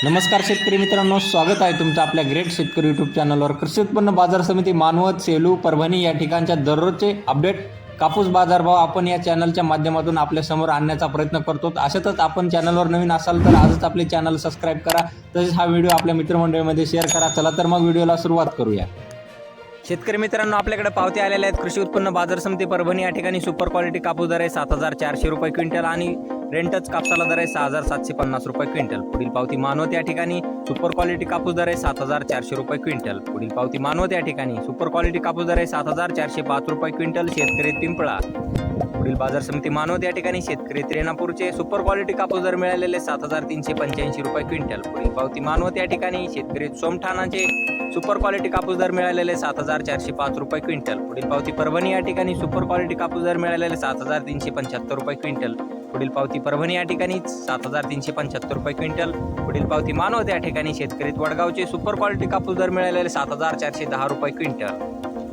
नमस्कार शेतकरी मित्रांनो, स्वागत आहे तुमचं आपल्या ग्रेट शेतकरी यूट्यूब चॅनलवर। कृषी उत्पन्न बाजार समिती मानवत, सेलू, परभणी या ठिकाणच्या दररोजचे अपडेट कापूस बाजारभाव आपण या चॅनलच्या माध्यमातून आपल्या समोर आणण्याचा प्रयत्न करतो। अशातच आपण चॅनलवर नवीन असाल तर आजच आपले चॅनल सबस्क्राईब करा, तसेच हा व्हिडिओ आपल्या मित्रमंडळीमध्ये शेअर करा। चला तर मग व्हिडिओला सुरुवात करूया। शेतकरी मित्रांनो, आपल्याकडे पावती आलेल्या आहेत। कृषी उत्पन्न बाजार समिती परभणी या ठिकाणी सुपर क्वालिटी कापूस दर आहे 7400 रुपये क्विंटल आणि रेंटच कापसाला दर आहे 6750 रुपये क्विंटल। पुढील पावती मानवत या ठिकाणी सुपर क्वालिटी कापूस दर आहे 7400 रुपये क्विंटल। पुढील पावती मानवत या ठिकाणी सुपर क्वालिटी कापूस दर आहे 7405 रुपये क्विंटल। शेतकरी पिंपळा। पुढील बाजार समिती मानवत या ठिकाणी शेतकरी त्रेनापूरचे सुपर क्वालिटी कापूस दर मिळालेले 7385 रुपये क्विंटल। पुढील पावती मानवत या ठिकाणी शेतकरी सोमठाणाचे सुपर क्वालिटी कापूस दर मिळालेले 7405 रुपये क्विंटल। पुढील पावती परभणी या ठिकाणी सुपर क्वालिटी कापूस दर मिळालेले 7375 रुपये क्विंटल। पुढील पावती परभणी या ठिकाणी 7375 रुपये क्विंटल। पुढील पावती मानवत या ठिकाणी शेतकरी वडगावचे सुपर क्वालिटी कापूस दर मिळालेले 7410 रुपये क्विंटल।